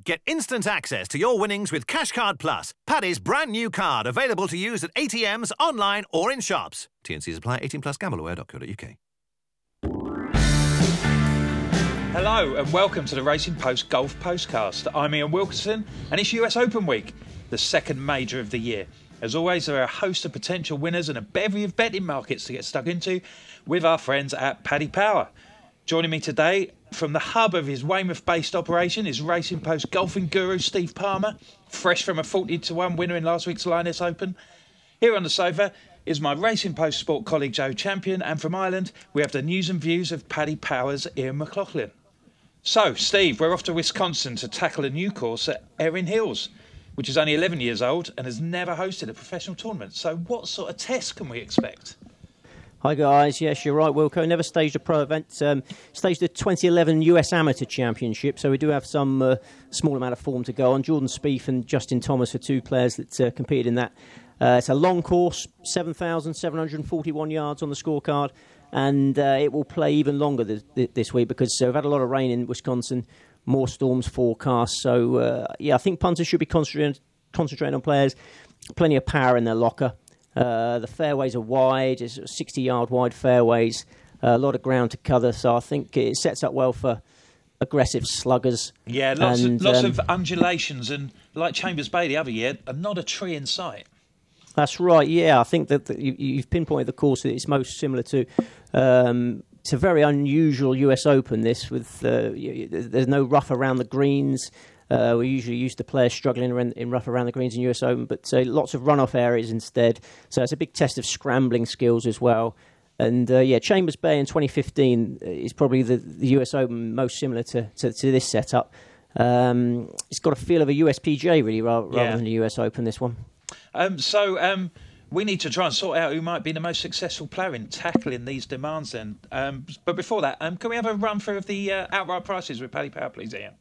Get instant access to your winnings with Cashcard Plus, Paddy's brand new card, available to use at ATMs, online or in shops. T&Cs apply. 18 plus. Gambleaware.co.uk. Hello and welcome to the Racing Post Golf Postcast. I'm Ian Wilkinson and it's US Open week, the second major of the year. As always, there are a host of potential winners and a bevy of betting markets to get stuck into with our friends at Paddy Power. Joining me today from the hub of his Weymouth-based operation is Racing Post golfing guru Steve Palmer, fresh from a 40-1 winner in last week's Lioness Open. Here on the sofa is my Racing Post sport colleague Joe Champion, and from Ireland we have the news and views of Paddy Power's Ian McLaughlin. So, Steve, we're off to Wisconsin to tackle a new course at Erin Hills, which is only 11 years old and has never hosted a professional tournament. So what sort of test can we expect? Hi guys, yes you're right Wilco, never staged a pro event, staged the 2011 US Amateur Championship, so we do have some small amount of form to go on. Jordan Spieth and Justin Thomas are two players that competed in that. It's a long course, 7,741 yards on the scorecard, and it will play even longer this week because we've had a lot of rain in Wisconsin, more storms forecast, so I think punters should be concentrating on players, plenty of power in their locker. The fairways are wide, it's 60-yard wide fairways, a lot of ground to cover, so I think it sets up well for aggressive sluggers. Yeah, lots of undulations, and like Chambers Bay the other year, not a tree in sight. That's right, yeah, I think that you've pinpointed the course that it's most similar to. It's a very unusual US Open, this, with there's no rough around the greens. We're usually used to players struggling in rough around the greens in US Open, but lots of runoff areas instead. So it's a big test of scrambling skills as well. And Chambers Bay in 2015 is probably the US Open most similar to this setup. It's got a feel of a USPGA really rather than a US Open, this one. We need to try and sort out who might be the most successful player in tackling these demands then. But before that, can we have a run through of the outright prices with Paddy Power, please, Ian?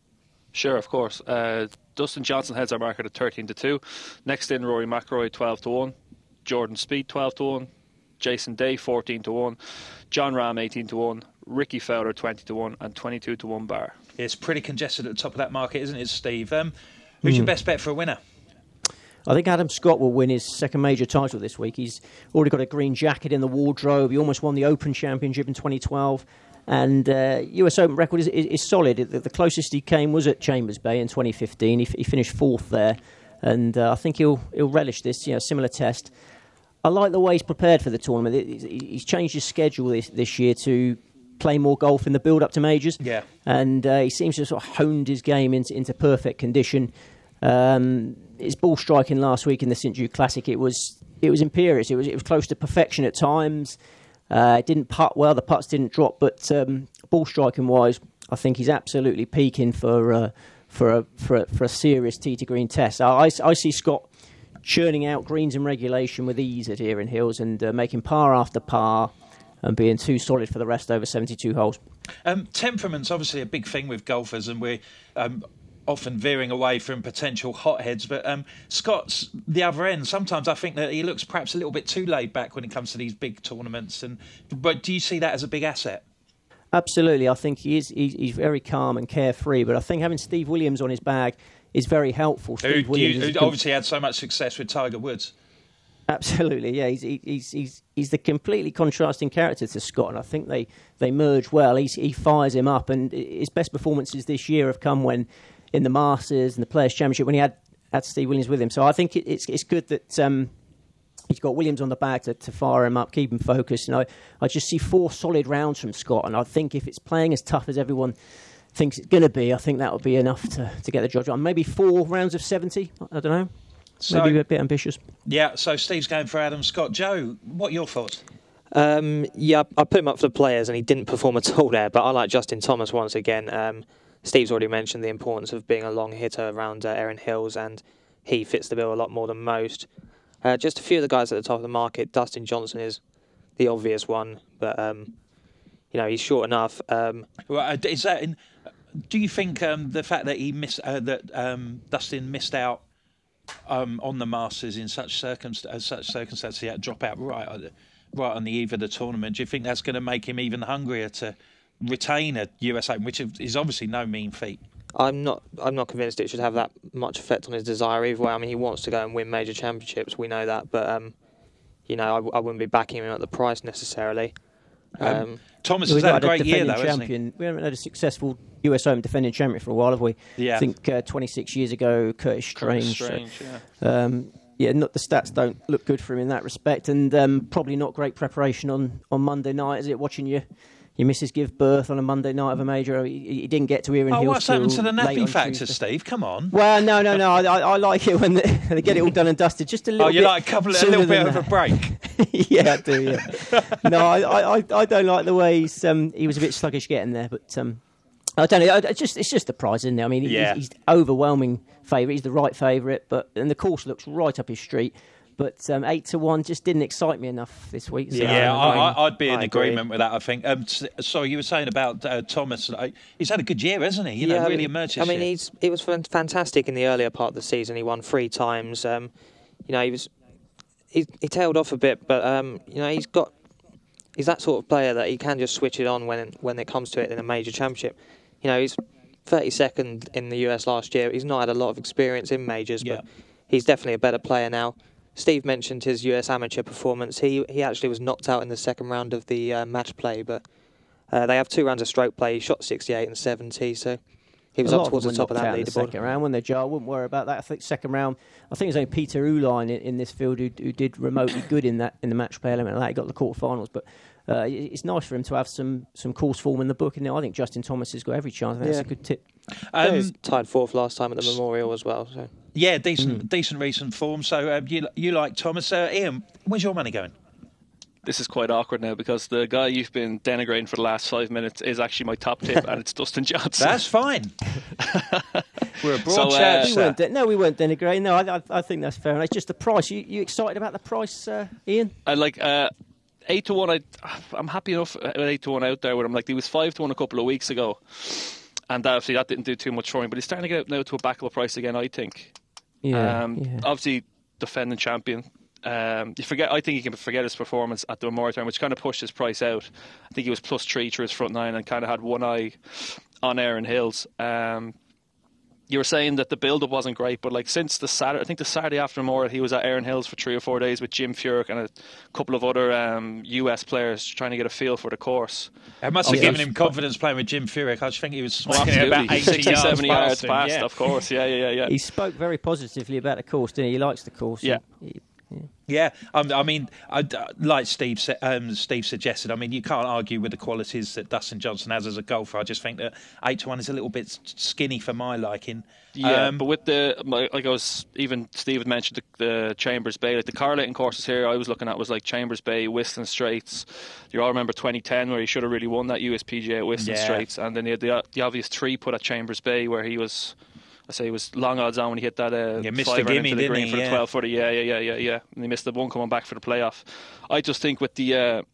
Sure, of course. Dustin Johnson heads our market at 13-2. Next in, Rory McIlroy 12-1. Jordan Spieth 12-1. Jason Day 14-1. John Rahm 18-1. Ricky Fowler 20-1 and 22-1 bar. It's pretty congested at the top of that market, isn't it, Steve? Who's your best bet for a winner? I think Adam Scott will win his second major title this week. He's already got a green jacket in the wardrobe. He almost won the Open Championship in 2012. And US Open record is solid. The closest he came was at Chambers Bay in 2015. He finished fourth there. And I think he'll relish this, similar test. I like the way he's prepared for the tournament. He's changed his schedule this year to play more golf in the build-up to majors. Yeah. And he seems to have sort of honed his game into perfect condition. His ball striking last week in the St. Jude Classic, it was imperious. It was close to perfection at times. It didn't putt well, the putts didn't drop, but ball striking wise, I think he's absolutely peaking for a serious tee to green test. I see Scott churning out greens in regulation with ease at Erin Hills and making par after par and being too solid for the rest over 72 holes. Temperament's obviously a big thing with golfers, and we're often veering away from potential hotheads, but Scott's the other end. Sometimes I think that he looks perhaps a little bit too laid back when it comes to these big tournaments. But do you see that as a big asset? Absolutely. I think he's very calm and carefree, but I think having Steve Williams on his bag is very helpful. Steve Williams who obviously had so much success with Tiger Woods. Absolutely, yeah. He's the completely contrasting character to Scott, and I think they merge well. He fires him up, and his best performances this year have come when in the Masters and the Players' Championship when he had Steve Williams with him. So I think it's good that he's got Williams on the bag to fire him up, keep him focused. And I just see 4 solid rounds from Scott, and I think if it's playing as tough as everyone thinks it's going to be, I think that will be enough to get the job on. Maybe 4 rounds of 70, I don't know. So, maybe a bit ambitious. Yeah, so Steve's going for Adam Scott. Joe, what are your thoughts? I put him up for the players and he didn't perform at all there, but I like Justin Thomas once again. Steve's already mentioned the importance of being a long hitter around Erin Hills, and he fits the bill a lot more than most. Just a few of the guys at the top of the market. Dustin Johnson is the obvious one, but he's short enough. Is that do you think the fact that he missed Dustin missed out on the Masters in such circumstances, he had to drop out right on the eve of the tournament, do you think that's going to make him even hungrier to retain a US Open, which is obviously no mean feat? I'm not convinced it should have that much effect on his desire either way. I mean, he wants to go and win major championships. We know that, but I wouldn't be backing him at the price necessarily. Thomas has had a great year, though, hasn't he? We haven't had a successful US Open defending champion for a while, have we? Yeah. I think 26 years ago, Curtis Strange. Yeah. Not the stats don't look good for him in that respect, and probably not great preparation on Monday night, is it? Watching your missus give birth on a Monday night of a major. He didn't get to Erin Hills. What's happened to the nappy factor, Tuesday. Steve? Come on. Well, no. I like it when they get it all done and dusted. Just a little. You bit like a little bit of a break? Yeah, I do. Yeah. No, I don't like the way he was a bit sluggish getting there, but I don't know. It's just the prize, isn't it? I mean, he's overwhelming favourite. He's the right favourite, and the course looks right up his street. But 8-1 just didn't excite me enough this week. So I'd be in agreement with that, I think. Sorry, you were saying about Thomas. He's had a good year, hasn't he? Really emerged this year. He was fantastic in the earlier part of the season. He won 3 times. He tailed off a bit, but he's that sort of player that he can just switch it on when it comes to it in a major championship. He's 32nd in the US last year. He's not had a lot of experience in majors, but he's definitely a better player now. Steve mentioned his US amateur performance. He actually was knocked out in the second round of the match play, but they have 2 rounds of stroke play. He shot 68 and 70, so he was up towards the top of that leaderboard. Second round when they're jar, I wouldn't worry about that. I think second round, I think it was only Peter Uline in this field who did remotely good in the match play element. He got the quarterfinals, but it's nice for him to have some course form in the book. And I think Justin Thomas has got every chance. I think that's a good tip. He was tied 4th last time at the Memorial as well. So. Yeah, decent recent form. So you like Thomas. Ian, where's your money going? This is quite awkward now because the guy you've been denigrating for the last 5 minutes is actually my top tip, and it's Dustin Johnson. That's fine. We're a broad church. We weren't denigrating. No, I think that's fair. It's just the price. You excited about the price, Ian? I like 8-1. I'm happy enough with 8-1 out there with him. Like he was 5-1 a couple of weeks ago, and obviously that didn't do too much for him. But he's starting to get out now to a backable price again, I think. Obviously, defending champion. I think you can forget his performance at the Memorial Tournament, which kind of pushed his price out. I think he was +3 through his front 9 and kind of had one eye on Erin Hills. You were saying that the build-up wasn't great, but like since the Saturday after Memorial, he was at Erin Hills for 3 or 4 days with Jim Furyk and a couple of other US players trying to get a feel for the course. It must have given him confidence playing with Jim Furyk. I just think he was smacking about 80 70 yards past, yeah. of course. Yeah. He spoke very positively about the course, didn't he? He likes the course. Yeah, I mean, like Steve suggested, I mean, you can't argue with the qualities that Dustin Johnson has as a golfer. I just think that 8-1 is a little bit skinny for my liking. Yeah, but with Steve had mentioned the Chambers Bay, like the correlating courses here I was looking at was like Chambers Bay, Whiston Straits. You all remember 2010 where he should have really won that USPGA at Whiston Straits, and then he had the obvious 3 put at Chambers Bay where he was. I say he was long odds on when he hit that missed the gimme, into the green for the 12-footer. Yeah. And he missed the one coming back for the playoff. I just think with the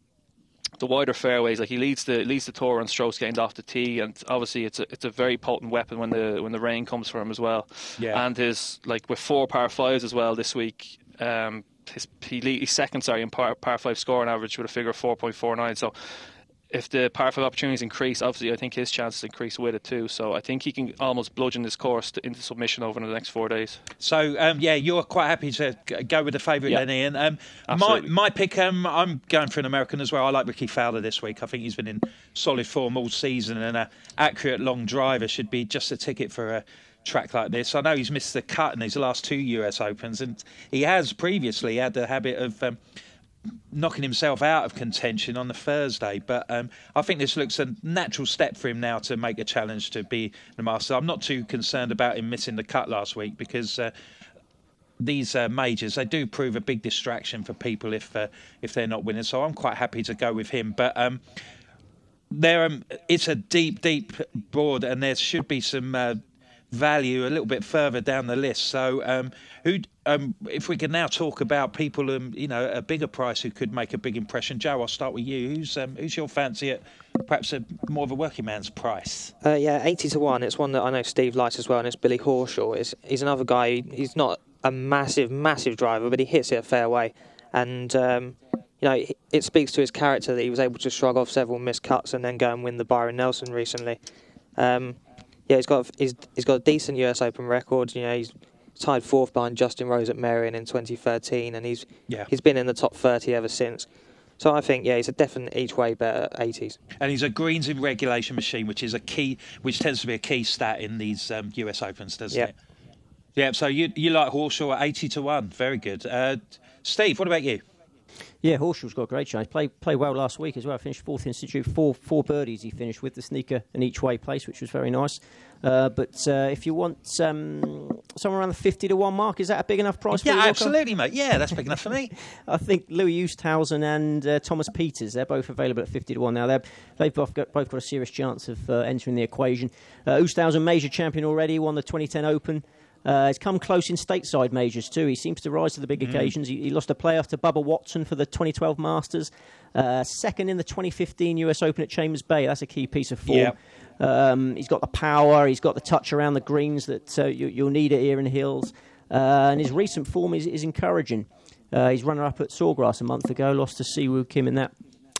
wider fairways, like he leads the tour on strokes gained off the tee, and obviously it's a very potent weapon when the rain comes for him as well. Yeah. And his with 4 par 5s as well this week. He's second in par 5 scoring average with a figure of 4.49. So. If the par 5 opportunities increase, obviously I think his chances increase with it too. So I think he can almost bludgeon this course into submission over the next 4 days. So you're quite happy to go with the favourite then, Ian. My pick, I'm going for an American as well. I like Ricky Fowler this week. I think he's been in solid form all season, and an accurate long driver should be just a ticket for a track like this. I know he's missed the cut in his last 2 US Opens, and he has previously had the habit of knocking himself out of contention on the Thursday, but I think this looks a natural step for him now to make a challenge to be the Master. I'm not too concerned about him missing the cut last week because these majors, they do prove a big distraction for people if they're not winning. So I'm quite happy to go with him. But it's a deep board, and there should be some value a little bit further down the list. So if we can now talk about people a bigger price who could make a big impression. Joe, I'll start with you. Who's your fancy at perhaps more of a working man's price? 80-1. It's one that I know Steve likes as well, and it's Billy Horschel. He's another guy. He's not a massive driver, but he hits it a fair way, and it speaks to his character that he was able to shrug off several missed cuts and then go and win the Byron Nelson recently. Yeah, he's got a decent US Open record. You know, he's tied 4th behind Justin Rose at Merion in 2013, and he's been in the top 30 ever since. So I think, he's a definite each way bet at 80s. And he's a greens in regulation machine, which is which tends to be a key stat in these US Opens, doesn't it? Yeah. So you like Horshaw at 80 to 1. Very good. Steve, what about you? Yeah, Horshaw's got a great chance. Played well last week as well. Finished 4th Institute. Four birdies he finished with the sneaker and each way place, which was very nice. But if you want somewhere around the 50 to 1 mark, is that a big enough price for you? Yeah, absolutely, mate. Yeah, that's big enough for me. I think Louis Oosthuizen and Thomas Pieters, they're both available at 50 to 1 now. They've both got a serious chance of entering the equation. Oosthuizen, major champion already, won the 2010 Open. He's come close in stateside majors too. He seems to rise to the big occasions. He lost a playoff to Bubba Watson for the 2012 Masters. Second in the 2015 US Open at Chambers Bay. That's a key piece of form. Yeah. He's got the power. He's got the touch around the greens that you'll need at Erin Hills. And his recent form is encouraging. He's runner-up at Sawgrass a month ago. Lost to Siwoo Kim in that.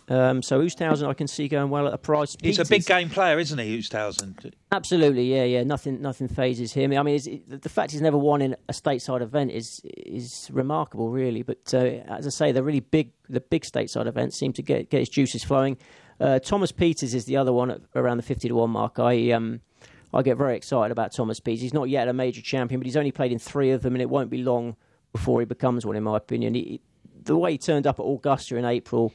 So Oosthuizen I can see going well at a price. He's a big game player, isn't he, Oosthuizen? Absolutely, yeah. Nothing phases him. I mean, the fact he's never won in a stateside event is remarkable, really. But as I say, the big stateside events seem to get his juices flowing. Thomas Pieters is the other one at around the 50 to 1 mark. I get very excited about Thomas Pieters. He's not yet a major champion, but he's only played in 3 of them, and it won't be long before he becomes one, in my opinion. The way he turned up at Augusta in April.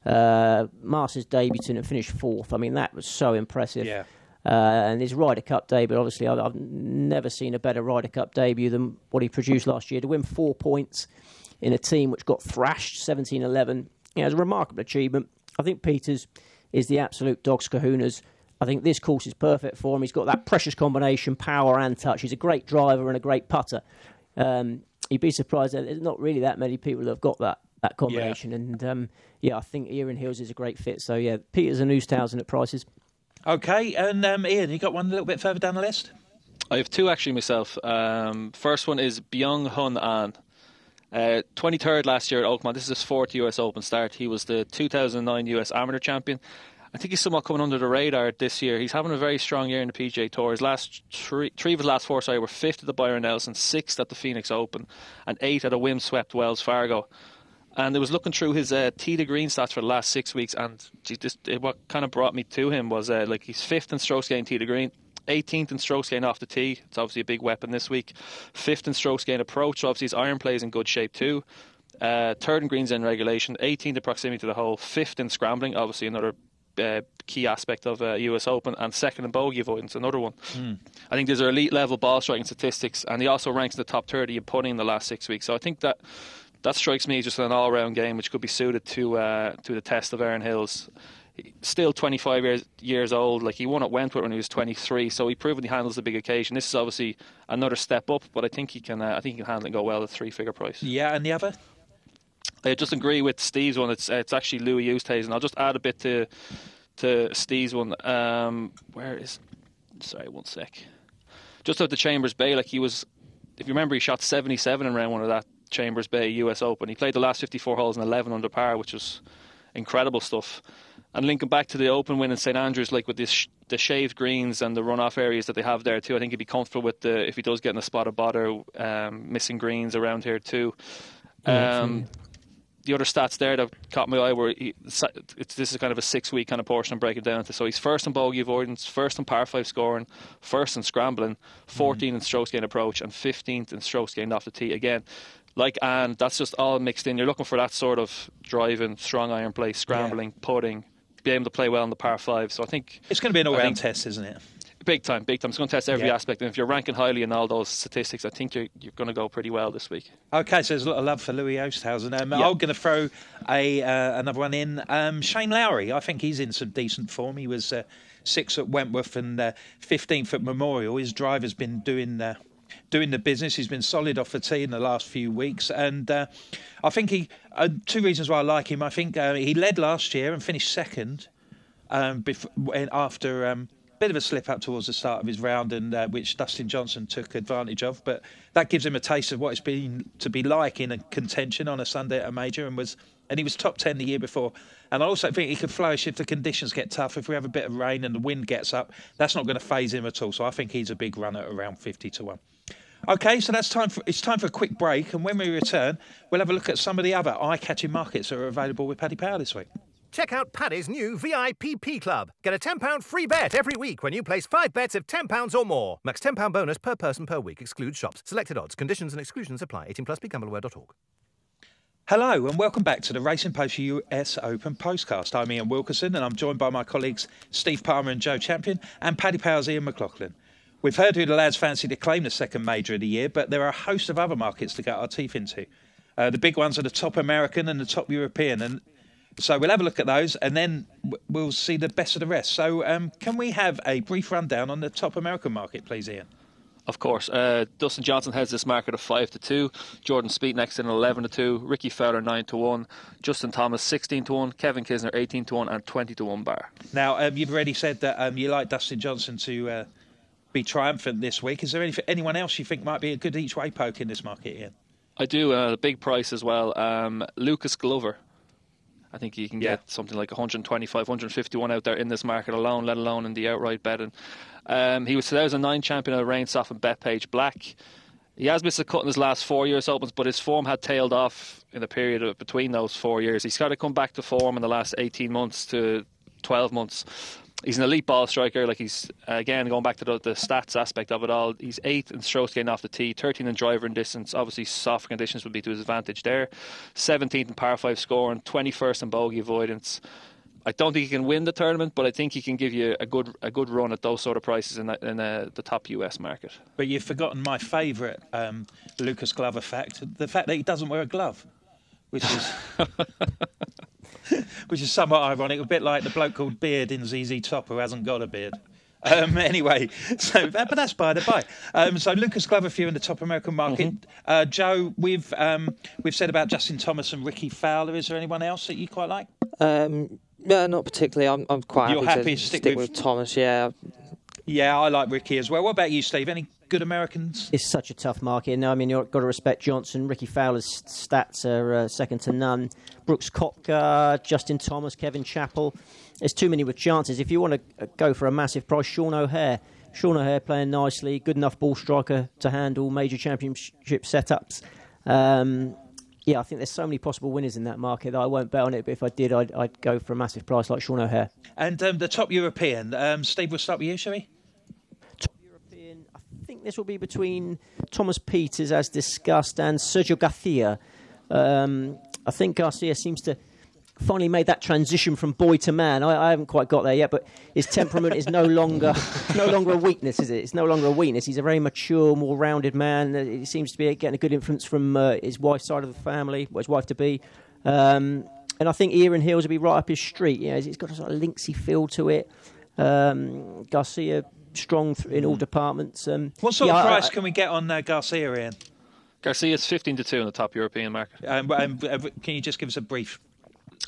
Masters debutant and finished 4th. I mean, that was so impressive. Yeah. And his Ryder Cup debut, obviously, I've never seen a better Ryder Cup debut than what he produced last year. To win 4 points in a team which got thrashed 17-11, it's a remarkable achievement. I think Pieters is the absolute dog's kahunas. I think this course is perfect for him. He's got that precious combination, power and touch. He's a great driver and a great putter. You'd be surprised that there's not really that many people that have got that combination. Yeah. And I think Erin Hills is a great fit. So Pieters and Oosthuizen at prices. Okay, and Ian, you got one a little bit further down the list? I have 2 actually myself. First one is Byung Hun An. 23rd last year at Oakmont. This is his 4th US Open start. He was the 2009 US Amateur Champion. I think he's somewhat coming under the radar this year. He's having a very strong year in the PGA Tour. His last three of his last 4 were 5th at the Byron Nelson, 6th at the Phoenix Open, and 8th at a wind-swept Wells Fargo. And it was looking through his tee to green stats for the last 6 weeks, and what kind of brought me to him was he's 5th in strokes gained tee to green, 18th in strokes gained off the tee. It's obviously a big weapon this week. 5th in strokes gained approach. So obviously his iron play is in good shape too. 3rd in greens in regulation, 18th in proximity to the hole, 5th in scrambling, obviously another key aspect of US Open, and 2nd in bogey avoidance, another one. I think these are elite level ball striking statistics, and he also ranks in the top 30 in putting in the last 6 weeks. So I think that strikes me as just an all-round game which could be suited to the test of Erin Hills. Still 25 years old. Like, he won at Wentworth when he was 23, so he proven he handles the big occasion. This is obviously another step up, but I think he can handle it and go well at 3-figure price. Yeah, and the other? I just agree with Steve's one. It's actually Louis Oosthuizen. I'll just add a bit to Steve's one. Sorry, one sec. Just at the Chambers Bay, like, he was, if you remember, he shot 77 in round 1 of that Chambers Bay US Open. He played the last 54 holes in 11 under par, which was incredible stuff. And linking back to the Open win in St Andrews, like with the shaved greens and the runoff areas that they have there too, I think he'd be comfortable with if he does get in a spot of bother, missing greens around here too. The other stats there that caught my eye were this is kind of a 6-week kind of portion I'm breaking down into. So he's 1st in bogey avoidance, 1st in par 5 scoring, 1st in scrambling, 14th in strokes gained approach, and 15th in strokes gained off the tee. Again, and that's just all mixed in. You're looking for that sort of driving, strong iron play, scrambling, putting, be able to play well in the par 5. So I think it's going to be an all-round test, isn't it? Big time. It's going to test every aspect, and if you're ranking highly in all those statistics, I think you're going to go pretty well this week. Okay, so there's a lot of love for Louis Oosthuizen. I'm going to throw another one in. Shane Lowry, I think he's in some decent form. He was 6th at Wentworth and 15th at Memorial. His driver's been doing the business. He's been solid off the tee in the last few weeks, and I think he 2 reasons why I like him. I think he led last year and finished 2nd after bit of a slip up towards the start of his round, and which Dustin Johnson took advantage of. But that gives him a taste of what it's been to be like in a contention on a Sunday at a major, and he was top 10 the year before. And I also think he could flourish if the conditions get tough. If we have a bit of rain and the wind gets up, that's not going to faze him at all. So I think he's a big runner at around 50-1. OK, so it's time for a quick break. And when we return, we'll have a look at some of the other eye-catching markets that are available with Paddy Power this week. Check out Paddy's new VIPP Club. Get a £10 free bet every week when you place 5 bets of £10 or more. Max £10 bonus per person per week. Excludes shops. Selected odds. Conditions and exclusions apply. 18+. BeGambleAware.org. Hello and welcome back to the Racing Post US Open Postcast. I'm Ian Wilkerson and I'm joined by my colleagues Steve Palmer and Joe Champion and Paddy Power's Ian McLaughlin. We've heard who the lads fancy to claim the second major of the year, but there are a host of other markets to get our teeth into. The big ones are the top American and the top European, and so we'll have a look at those and then we'll see the best of the rest. So can we have a brief rundown on the top American market, please, Ian? Of course. Dustin Johnson heads this market of 5-2. Jordan Spieth next in 11-2. Ricky Fowler 9-1. Justin Thomas 16-1. Kevin Kisner 18-1 and 20-1 bar. Now you've already said that you like Dustin Johnson to be triumphant this week. Is there anyone else you think might be a good each way poke in this market, Ian? I do. A big price as well. Lucas Glover. I think you can get something like 125, 151 out there in this market alone, let alone in the outright betting. He was 2009 champion of Rain Soft and Bethpage Black. He has missed a cut in his last 4 US Opens, but his form had tailed off in the period between those 4 years. He's got to come back to form in the last 18 months to 12 months. He's an elite ball striker. Like he's, again, going back to the stats aspect of it all, he's 8th in strokes gained off the tee, 13th in driver and distance. Obviously, softer conditions would be to his advantage there. 17th in par 5 scoring, 21st in bogey avoidance. I don't think he can win the tournament, but I think he can give you a good run at those sort of prices in the top US market. But you've forgotten my favourite Lucas Glover fact, the fact that he doesn't wear a glove, which is... which is somewhat ironic, a bit like the bloke called Beard in ZZ Top who hasn't got a beard. Anyway, so but that's by the by. So Lucas Glover for you in the top American market. Joe, we've said about Justin Thomas and Ricky Fowler. Is there anyone else that you quite like? No, not particularly. I'm quite happy to stick with Thomas. Yeah. Yeah, I like Ricky as well. What about you, Steve? Any good Americans? It's such a tough market. No, I mean, you've got to respect Johnson. Ricky Fowler's stats are second to none. Brooks Koepka, Justin Thomas, Kevin Chappell. There's too many with chances. If you want to go for a massive price, Sean O'Hare. Sean O'Hare playing nicely, good enough ball striker to handle major championship setups. Yeah, I think there's so many possible winners in that market that I won't bet on it, but if I did, I'd go for a massive price like Sean O'Hare. And the top European, Steve, we'll start with you, shall we? Top European, I think this will be between Thomas Pieters, as discussed, and Sergio Garcia. I think Garcia seems to finally made that transition from boy to man. I haven't quite got there yet, but his temperament is no longer a weakness, is it? It's no longer a weakness. He's a very mature, more rounded man. He seems to be getting a good influence from his wife's side of the family, his wife-to-be. And I think Erin Hills will be right up his street. You know, he's got a sort of linksy feel to it. Garcia, strong in all departments. What sort of price can we get on Garcia, Ian? Garcia's 15-2 in the top European market. Can you just give us a brief?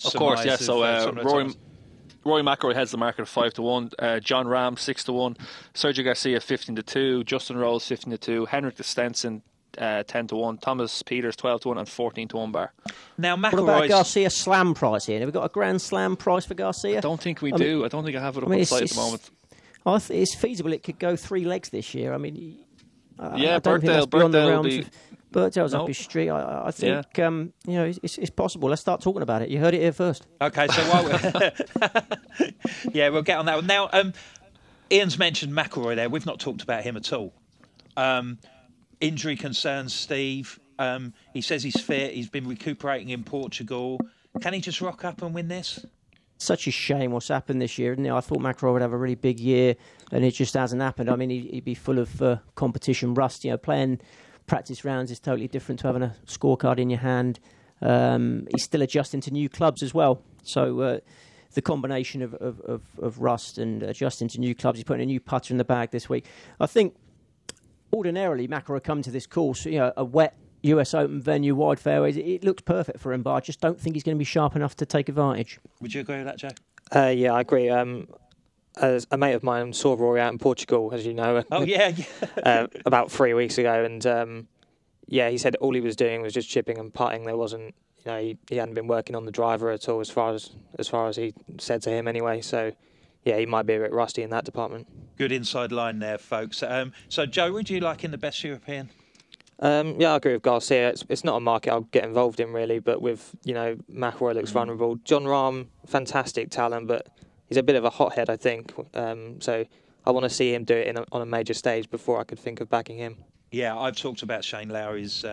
Of course, yes. So Rory McIlroy heads the market of 5-1. John Rahm 6-1. Sergio Garcia 15-2. Justin Rose 15-2. Henrik de Stenson 10-1. Thomas Pieters 12-1 and 14-1 bar. Now, what about Garcia slam price here? Have we got a grand slam price for Garcia? I don't think we do. I don't think I have it up on the site at the moment. I think it's feasible. It could go 3 legs this year. I mean, yeah, Birkdale's up his street. I think it's possible. Let's start talking about it. You heard it here first. Okay, so we'll get on that one. Now, Ian's mentioned McIlroy there. We've not talked about him at all. Injury concerns, Steve. He says he's fit. He's been recuperating in Portugal. Can he just rock up and win this? Such a shame what's happened this year, isn't it? I thought McIlroy would have a really big year, and it just hasn't happened. I mean, he'd be full of competition rust. You know, playing practice rounds is totally different to having a scorecard in your hand. He's still adjusting to new clubs as well. So the combination of rust and adjusting to new clubs, he's putting a new putter in the bag this week. I think ordinarily McIlroy come to this course, a wet US Open venue, wide fairways. It looks perfect for him, but I just don't think he's going to be sharp enough to take advantage. Would you agree with that, Joe? Yeah, I agree. As a mate of mine saw Rory out in Portugal, as you know. Oh, yeah. About 3 weeks ago. And, he said all he was doing was just chipping and putting. There wasn't, he hadn't been working on the driver at all as far as he said to him anyway. So, he might be a bit rusty in that department. Good inside line there, folks. So, Joe, would you like in the best European? I agree with Garcia. It's not a market I'll get involved in, really. But with, McIlroy looks vulnerable. John Rahm, fantastic talent, but he's a bit of a hothead, I think. So I want to see him do it on a major stage before I could think of backing him. Yeah, I've talked about Shane Lowry's.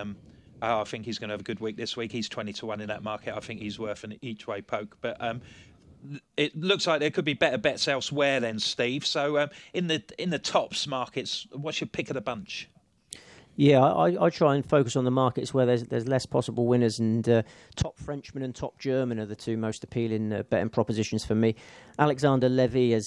I think he's going to have a good week this week. He's 20-1 in that market. I think he's worth an each-way poke. But it looks like there could be better bets elsewhere then, Steve. So in the tops markets, what's your pick of the bunch? Yeah, I try and focus on the markets where there's less possible winners, and top Frenchman and top German are the two most appealing betting propositions for me. Alexander Levy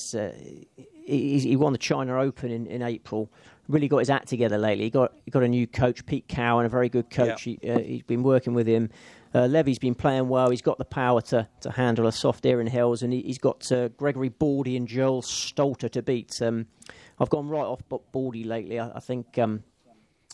he won the China Open in April. Really got his act together lately. He got a new coach, Pete Cowan, a very good coach. Yeah. He's been working with him. Levy's been playing well. He's got the power to handle a soft Erin Hills, and he's got Gregory Baldy and Joel Stolter to beat. I've gone right off Baldy lately. I think.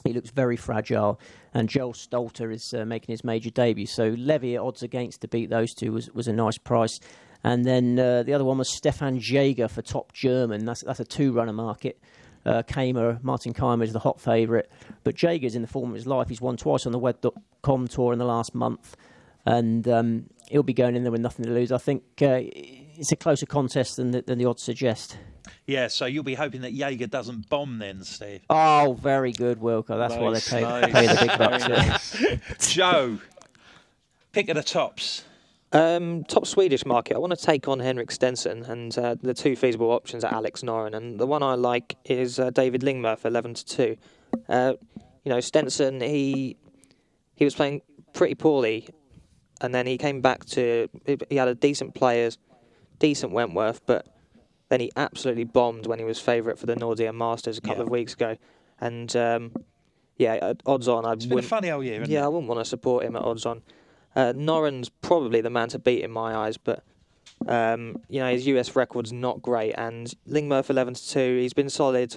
He looks very fragile, and Joel Stolter is making his major debut. So Levy at odds against to beat those two was a nice price. And then the other one was Stefan Jaeger for top German. That's a two-runner market. Martin Keimer is the hot favourite. But Jaeger's in the form of his life. He's won twice on the Web.com tour in the last month. And he'll be going in there with nothing to lose. I think it's a closer contest than the odds suggest. Yeah, so you'll be hoping that Jaeger doesn't bomb then, Steve. Oh, very good, Wilco. That's why they pay the big bucks. Yeah. Joe, pick of the tops. Top Swedish market. I want to take on Henrik Stenson, and the two feasible options are Alex Noren, and the one I like is David Lingmer for 11-2. Stenson, he was playing pretty poorly, and then he came back to. He had a decent Wentworth, but then he absolutely bombed when he was favourite for the Nordea Masters a couple of weeks ago. And, odds on. It's been a funny old year, hasn't it? I wouldn't want to support him at odds on. Noren's probably the man to beat in my eyes, but, his US record's not great. And Lingmer for 11-2, he's been solid.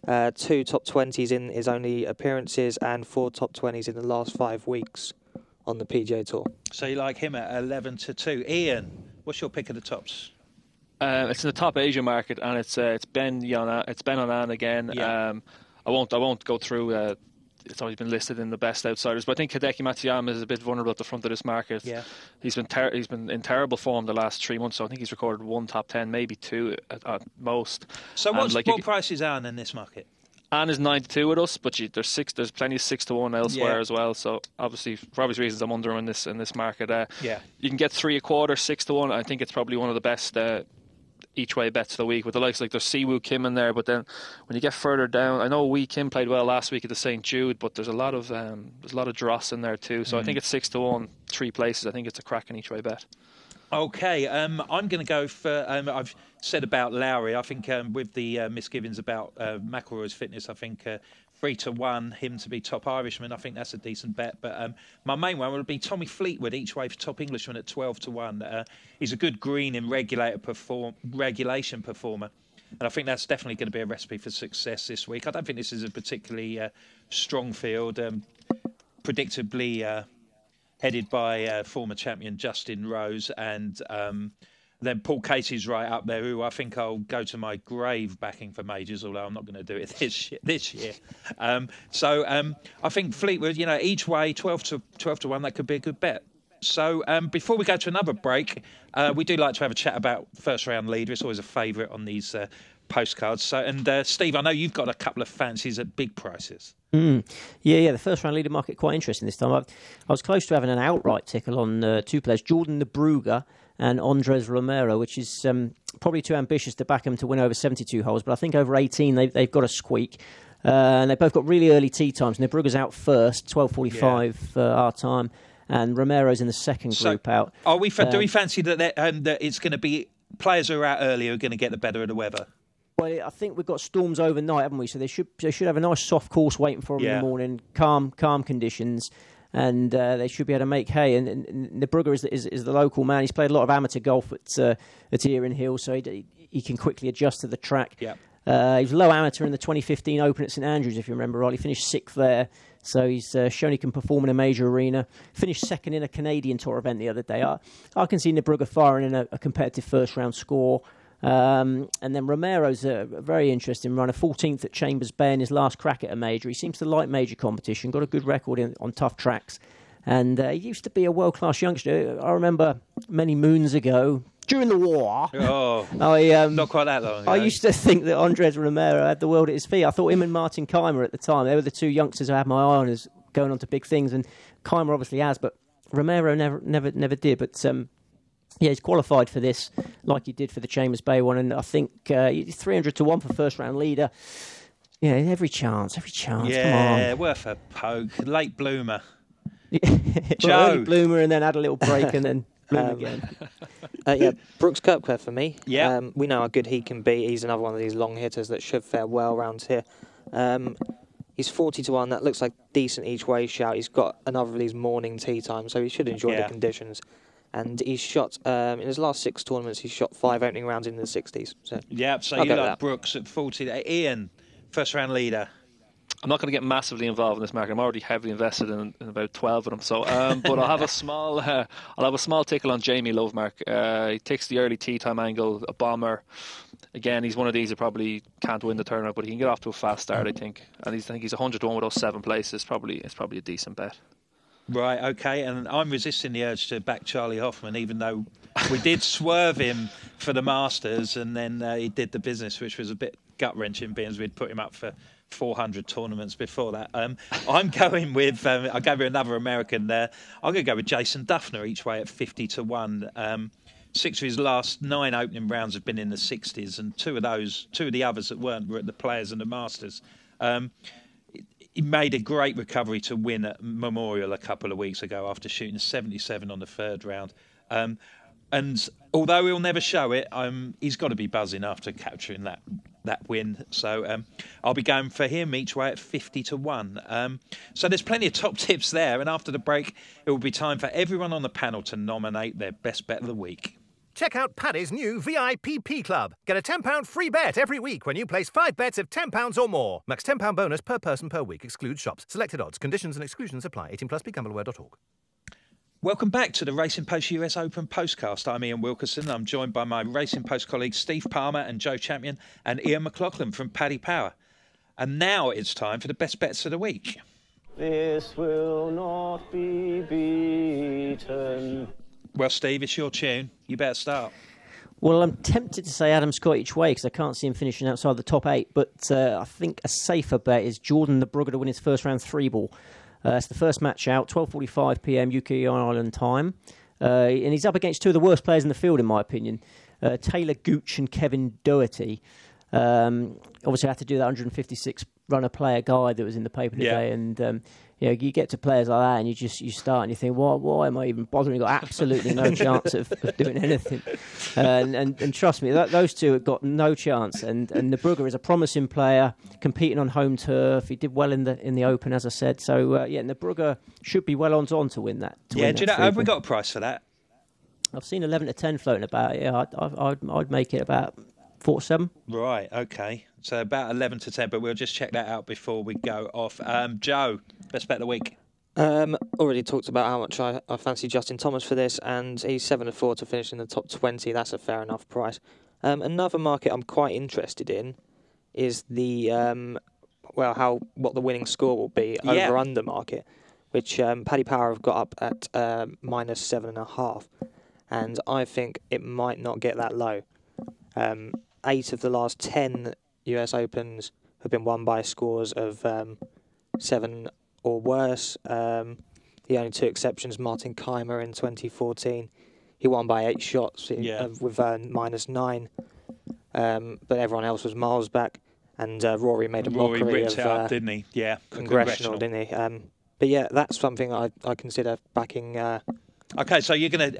2 top 20s in his only appearances and 4 top 20s in the last 5 weeks on the PGA Tour. So you like him at 11-2. Ian, what's your pick of the tops? It's in the top Asia market, and it's Ben Onan again. Yeah. I won't go through. It's always been listed in the best outsiders, but I think Hideki Matsuyama is a bit vulnerable at the front of this market. Yeah. He's been in terrible form the last 3 months, so I think he's recorded 1 top 10, maybe 2 at most. So what price is Anne in this market? Anne is 9-2 with us, but there's plenty of 6-1 elsewhere as well. So obviously, for obvious reasons, I'm under him in this market. You can get 3 1/4, 6-1. I think it's probably one of the best each way bets of the week with the likes like there's Siwoo Kim in there, but then when you get further down, I know Wee Kim played well last week at the St. Jude, but there's a lot of dross in there too. So I think it's 6-1, 3 places. I think it's a cracking each way bet. Okay, I'm going to go for. I've said about Lowry. I think with the misgivings about McIlroy's fitness, I think 3-1 him to be top Irishman. I think that's a decent bet. But my main one will be Tommy Fleetwood each way for top Englishman at 12-1. He's a good green and regulation performer. And I think that's definitely going to be a recipe for success this week. I don't think this is a particularly strong field. Predictably headed by former champion Justin Rose, and then Paul Casey's right up there, who I think I'll go to my grave backing for majors, although I'm not going to do it this year. I think Fleetwood, each way 12-1, that could be a good bet. So before we go to another break, we do like to have a chat about first round leader. It's always a favourite on these postcards. So, and Steve, I know you've got a couple of fancies at big prices. The first round leader market quite interesting this time. I was close to having an outright tickle on 2 players, Jordan De Bruyne and Andres Romero, which is probably too ambitious to back them to win over 72 holes, but I think over 18 they've got a squeak. And they've both got really early tee times. And De Bruyne's out first, 12:45 our time, and Romero's in the second group out. Do we fancy that it's going to be players who are out early who are going to get the better of the weather? Well, I think we've got storms overnight, haven't we? So they should have a nice soft course waiting for them in the morning, calm conditions, and they should be able to make hay. And De Bruyne is the local man. He's played a lot of amateur golf at Erin Hill, so he can quickly adjust to the track. Yep. He was low amateur in the 2015 Open at St Andrews, if you remember rightly. Finished 6th there, so he's shown he can perform in a major arena. Finished 2nd in a Canadian Tour event the other day. I can see Brugge firing in a competitive first-round score. And then Romero's a very interesting runner, 14th at Chambers Bay in his last crack at a major. He seems to like major competition, got a good record on tough tracks. And he used to be a world-class youngster. I remember many moons ago, during the war, not quite that long ago. I used to think that Andres Romero had the world at his feet. I thought him and Martin Keimer at the time, they were the two youngsters I had my eye on as going on to big things. And Keimer obviously has, but Romero never did. But he's qualified for this like he did for the Chambers Bay one. And I think 300 to 1 for first-round leader. Yeah, every chance. Yeah, come on. Worth a poke. Late bloomer. Joe. Early bloomer and then had a little break and then bloom again. Brooks Koepka for me. Yeah. We know how good he can be. He's another one of these long hitters that should fare well around here. He's 40 to 1. That looks like decent each way shout. He's got another of these morning tee times, so he should enjoy the conditions. And he's shot, in his last 6 tournaments, he's shot 5 opening rounds in the 60s. So you like Brooks at 40. Ian, first round leader. I'm not going to get massively involved in this market. I'm already heavily invested in about 12 of them. So, but I'll have a small tickle on Jamie Lovemark. He takes the early tee time angle, a bomber. Again, he's one of these that probably can't win the tournament, but he can get off to a fast start, I think. And I think he's 100 to 1 with those 7 places. It's probably a decent bet. Right, okay, and I'm resisting the urge to back Charlie Hoffman, even though we did swerve him for the Masters, and then he did the business, which was a bit gut-wrenching, being as we'd put him up for 400 tournaments before that. I'm going with, I gave you another American there. I'm going to go with Jason Duffner each way at 50 to 1. 6 of his last 9 opening rounds have been in the 60s, and two of the others that weren't were at the Players and the Masters. He made a great recovery to win at Memorial a couple of weeks ago after shooting 77 on the 3rd round. And although he'll never show it, he's got to be buzzing after capturing that win. So I'll be going for him each way at 50 to 1. So there's plenty of top tips there. And after the break, it will be time for everyone on the panel to nominate their best bet of the week. Check out Paddy's new VIPP Club. Get a £10 free bet every week when you place 5 bets of £10 or more. Max £10 bonus per person per week. Excludes shops. Selected odds. Conditions and exclusions apply. 18+. BeGambleAware.org. Welcome back to the Racing Post US Open Postcast. I'm Ian Wilkerson. I'm joined by my Racing Post colleagues Steve Palmer and Joe Champion and Ian McLaughlin from Paddy Power. And now it's time for the best bets of the week. This will not be beaten. Well, Steve, it's your tune. You better start. Well, I'm tempted to say Adam Scott each way because I can't see him finishing outside the top 8. But I think a safer bet is Jordan the Brugge to win his first round 3-ball. It's the first match out, 12:45 p.m. UK Ireland time. And he's up against 2 of the worst players in the field, in my opinion. Taylor Gooch and Kevin Doherty. Obviously, I had to do that 156 runner player guide that was in the paper today. And you get to players like that and you start and you think, why am I even bothering? You've got absolutely no chance of doing anything. And trust me, those 2 have got no chance. And the Brugge is a promising player, competing on home turf. He did well in the Open, as I said. So, and the Brugge should be well on to win that. Do you know, have we got a price for that? I've seen 11 to 10 floating about. Yeah, I'd make it about 4-7. Right, okay. So about 11 to 10, but we'll just check that out before we go off. Joe, best bet of the week. Already talked about how much I fancy Justin Thomas for this, and he's 7 to 4 to finish in the top 20. That's a fair enough price. Another market I'm quite interested in is the what the winning score will be over under market, which Paddy Power have got up at -7.5, and I think it might not get that low. 8 of the last 10 US Opens have been won by scores of 7 or worse. The only 2 exceptions, Martin Keimer in 2014. He won by 8 shots with -9. But everyone else was miles back. And Rory made a mockery of... Rory ripped it up, didn't he? Yeah. Congressional, didn't he? But yeah, that's something I consider backing... Okay, so you're gonna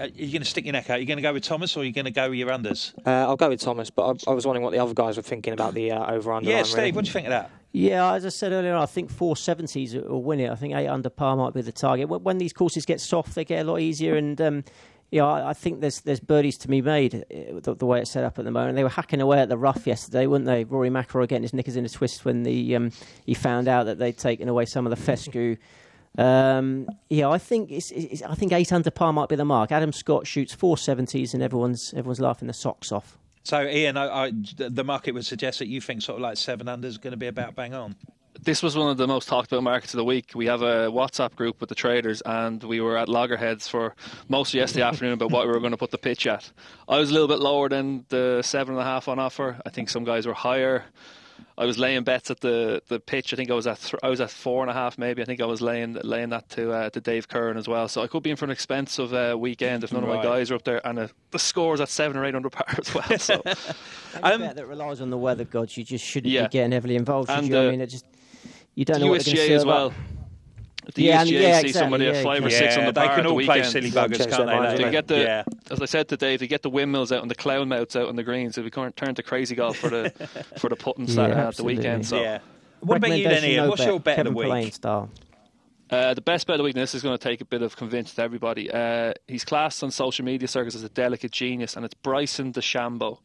stick your neck out. You're gonna go with Thomas, or you're gonna go with your unders? I'll go with Thomas, but I was wondering what the other guys were thinking about the over/under. Yeah, Steve, really. What do you think of that? Yeah, as I said earlier, I think 470s will win it. I think 8 under par might be the target. When these courses get soft, they get a lot easier, and Yeah, I think there's birdies to be made the way it's set up at the moment. They were hacking away at the rough yesterday, weren't they? Rory McIlroy getting his knickers in a twist when he found out that they'd taken away some of the fescue. I think I think 8 under par might be the mark. Adam Scott shoots 470s, and everyone's laughing their socks off. So, Ian, the market would suggest that you think sort of like 7 under is going to be about bang on. This was one of the most talked about markets of the week. We have a WhatsApp group with the traders, and we were at loggerheads for most of yesterday afternoon about what we were going to put the pitch at. I was a little bit lower than the 7.5 on offer. I think some guys were higher. I was laying bets at the pitch. I think I was at 4.5 maybe. I think I was laying that to Dave Curran as well. So I could be in for an expensive weekend if none of my guys are up there. And the score's at 7 or 8 under par as well. So bet that relies on the weather gods. You just shouldn't be getting heavily involved. And you don't know what they're going to USGA as well. If the USGA see somebody at 5 or 6 on the bar, they can all the play weekend, silly buggers, can't they? As I said to Dave, they get the windmills out and the clown mouths out on the greens. So we can't turn to crazy golf for the putting at the weekend. So, what about you then, Ian? What's your bet of the week? The best bet of the week, and this is going to take a bit of convince to everybody. He's classed on social media circles as a delicate genius, and it's Bryson DeChambeau.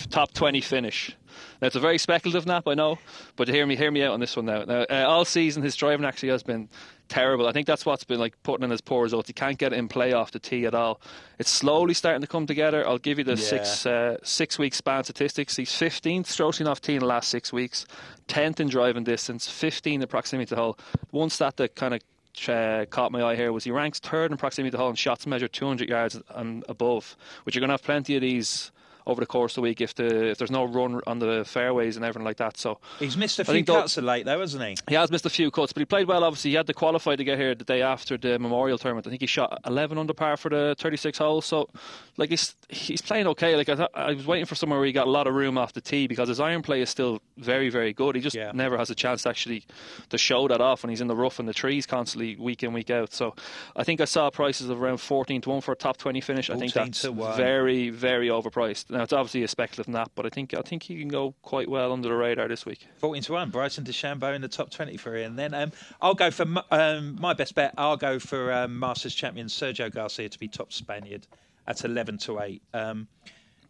Top 20 finish. Now, it's a very speculative nap, I know, but hear me out on this one now. All season, his driving actually has been terrible. I think that's what's been like putting in his poor results. He can't get it in play off the tee at all. It's slowly starting to come together. I'll give you the 6 week span statistics. He's 15th stroking off tee in the last 6 weeks, 10th in driving distance, 15 in proximity to hole. One stat that kind of caught my eye here was he ranks 3rd in proximity to hole and shots measured 200 yards and above, which you're going to have plenty of these over the course of the week if there's no run on the fairways and everything like that. So he's missed a few cuts of late though, hasn't he? He has missed a few cuts, but he played well. Obviously, he had to qualify to get here the day after the Memorial Tournament. I think he shot 11 under par for the 36 holes. So, like, he's playing okay. Like I was waiting for somewhere where he got a lot of room off the tee because his iron play is still very, very good. He just never has a chance to show that off when he's in the rough and the trees constantly week in, week out. So, I think I saw prices of around 14 to 1 for a top 20 finish. I think that's very, very overpriced. Now, it's obviously a speculative nap, but I think he can go quite well under the radar this week. 14 to 1, Bryson DeChambeau in the top 20 for Ian. Then I'll go for my best bet. I'll go for Masters champion Sergio Garcia to be top Spaniard at 11 to 8.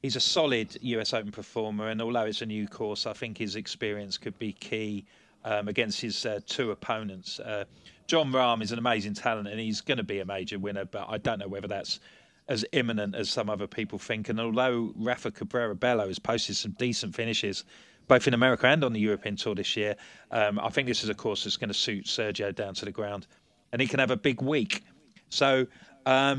He's a solid US Open performer, and although it's a new course, I think his experience could be key against his 2 opponents. John Rahm is an amazing talent, and he's going to be a major winner, but I don't know whether that's as imminent as some other people think. And although Rafa Cabrera Bello has posted some decent finishes both in America and on the European Tour this year, I think this is a course that's going to suit Sergio down to the ground, and he can have a big week. So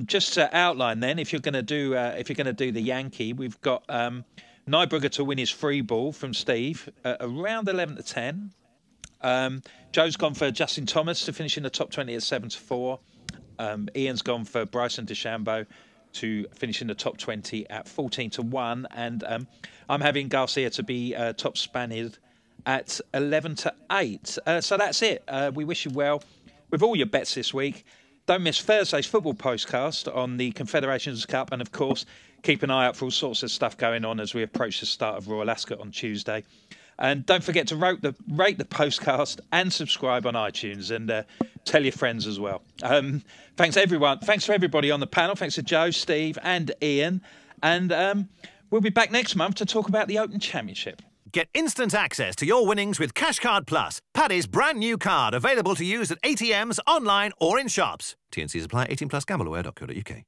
just to outline then, if you're going to do the Yankee, we've got Nybrugger to win his free ball from Steve around 11 to 10. Joe's gone for Justin Thomas to finish in the top 20 at 7 to 4. Ian's gone for Bryson DeChambeau to finish in the top 20 at 14 to 1, and I'm having Garcia to be top Spaniard at 11 to 8. So that's it. We wish you well with all your bets this week. Don't miss Thursday's football postcast on the Confederations Cup, and of course keep an eye out for all sorts of stuff going on as we approach the start of Royal Ascot on Tuesday. And don't forget to rate the postcast and subscribe on iTunes, and tell your friends as well. Thanks everyone. Thanks for everybody on the panel. Thanks to Joe, Steve and Ian. And we'll be back next month to talk about the Open Championship. Get instant access to your winnings with Cashcard Plus, Paddy's brand new card, available to use at ATMs, online or in shops. T&Cs apply. 18+, gambleaware.co.uk.